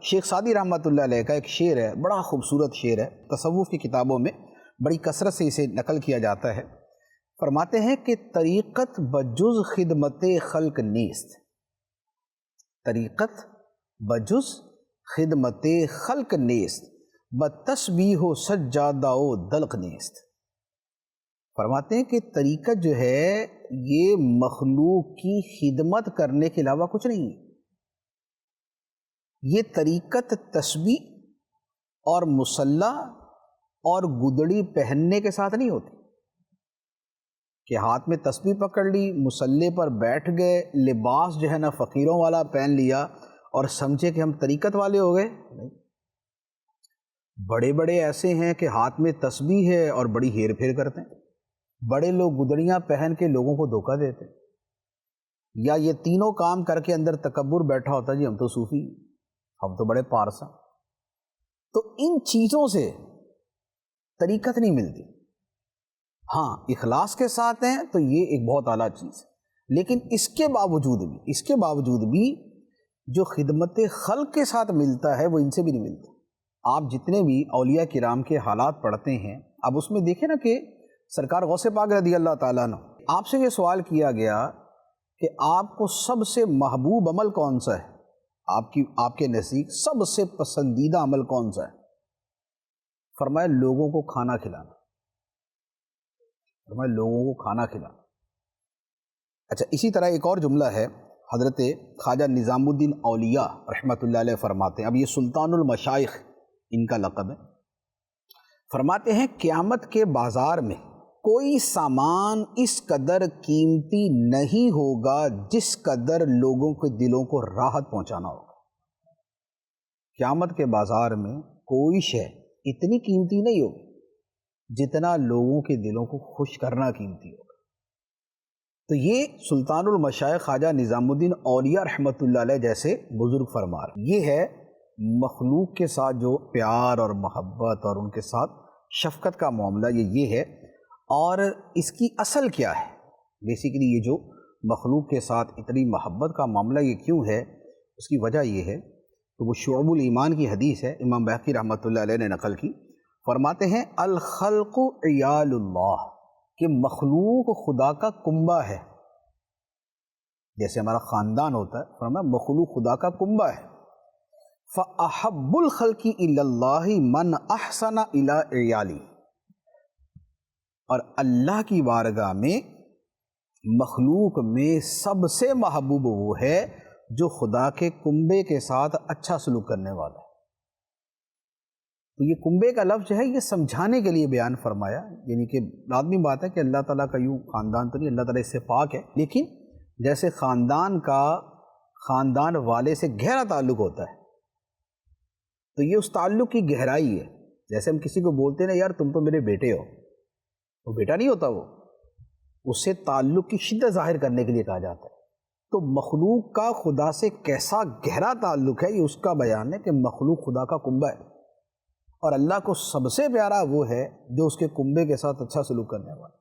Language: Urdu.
شیخ سعدی رحمۃ اللہ علیہ کا ایک شعر ہے، بڑا خوبصورت شعر ہے، تصوف کی کتابوں میں بڑی کثرت سے اسے نقل کیا جاتا ہے۔ فرماتے ہیں کہ طریقت بجز خدمت خلق نیست، طریقت بجز خدمت خلق نیست، بتسبیح و سجادہ و دلق نیست۔ فرماتے ہیں کہ طریقت جو ہے یہ مخلوق کی خدمت کرنے کے علاوہ کچھ نہیں ہے۔ یہ طریقت تسبیح اور مصلی اور گدڑی پہننے کے ساتھ نہیں ہوتی کہ ہاتھ میں تسبیح پکڑ لی، مصلی پر بیٹھ گئے، لباس جو ہے نا فقیروں والا پہن لیا اور سمجھے کہ ہم طریقت والے ہو گئے۔ نہیں، بڑے بڑے ایسے ہیں کہ ہاتھ میں تسبیح ہے اور بڑی ہیر پھیر کرتے ہیں، بڑے لوگ گدڑیاں پہن کے لوگوں کو دھوکہ دیتے ہیں، یا یہ تینوں کام کر کے اندر تکبر بیٹھا ہوتا ہے، جی ہم تو صوفی، ہم تو بڑے پارسا۔ تو ان چیزوں سے طریقت نہیں ملتی۔ ہاں اخلاص کے ساتھ ہیں تو یہ ایک بہت اعلیٰ چیز ہے، لیکن اس کے باوجود بھی جو خدمت خلق کے ساتھ ملتا ہے وہ ان سے بھی نہیں ملتا۔ آپ جتنے بھی اولیاء کرام کے حالات پڑھتے ہیں، اب اس میں دیکھیں نا کہ سرکار غوث پاک رضی اللہ تعالیٰ عنہ، آپ سے یہ سوال کیا گیا کہ آپ کو سب سے محبوب عمل کون سا ہے، آپ کے نزدیک سب سے پسندیدہ عمل کون سا ہے؟ فرمایا لوگوں کو کھانا کھلانا، فرمایا لوگوں کو کھانا کھلانا۔ اچھا، اسی طرح ایک اور جملہ ہے، حضرت خواجہ نظام الدین اولیاء رحمۃ اللہ علیہ فرماتے ہیں، اب یہ سلطان المشائخ ان کا لقب ہے، فرماتے ہیں قیامت کے بازار میں کوئی سامان اس قدر قیمتی نہیں ہوگا جس قدر لوگوں کے دلوں کو راحت پہنچانا ہوگا۔ قیامت کے بازار میں کوئی شے اتنی قیمتی نہیں ہوگی جتنا لوگوں کے دلوں کو خوش کرنا قیمتی ہوگا۔ تو یہ سلطان المشائخ خواجہ نظام الدین اولیاء رحمۃ اللہ علیہ جیسے بزرگ فرما رہے ہیں۔ یہ ہے مخلوق کے ساتھ جو پیار اور محبت اور ان کے ساتھ شفقت کا معاملہ، یہ ہے۔ اور اس کی اصل کیا ہے؟ بیسیکلی یہ جو مخلوق کے ساتھ اتنی محبت کا معاملہ یہ کیوں ہے، اس کی وجہ یہ ہے کہ وہ شعب الایمان کی حدیث ہے، امام بہقی رحمۃ اللہ علیہ نے نقل کی۔ فرماتے ہیں الخلق عیال اللہ، کہ مخلوق خدا کا کنبہ ہے، جیسے ہمارا خاندان ہوتا ہے، فرمایا مخلوق خدا کا کنبہ ہے۔ فَأَحَبُّ الْخَلْقِ إِلَى اللَّهِ مَنْ أَحْسَنَ إِلَىٰ عِيَالِهِ، اور اللہ کی بارگاہ میں مخلوق میں سب سے محبوب وہ ہے جو خدا کے کنبے کے ساتھ اچھا سلوک کرنے والا ہے۔ تو یہ کنبے کا لفظ جو ہے یہ سمجھانے کے لیے بیان فرمایا، یعنی کہ لازمی بات ہے کہ اللہ تعالیٰ کا یوں خاندان تو نہیں، اللہ تعالیٰ اس سے پاک ہے، لیکن جیسے خاندان کا خاندان والے سے گہرا تعلق ہوتا ہے، تو یہ اس تعلق کی گہرائی ہے۔ جیسے ہم کسی کو بولتے ہیں نا یار تم تو میرے بیٹے ہو، وہ بیٹا نہیں ہوتا، وہ اس سے تعلق کی شدت ظاہر کرنے کے لیے کہا جاتا ہے۔ تو مخلوق کا خدا سے کیسا گہرا تعلق ہے، یہ اس کا بیان ہے کہ مخلوق خدا کا کنبہ ہے، اور اللہ کو سب سے پیارا وہ ہے جو اس کے کنبے کے ساتھ اچھا سلوک کرنے والا ہے۔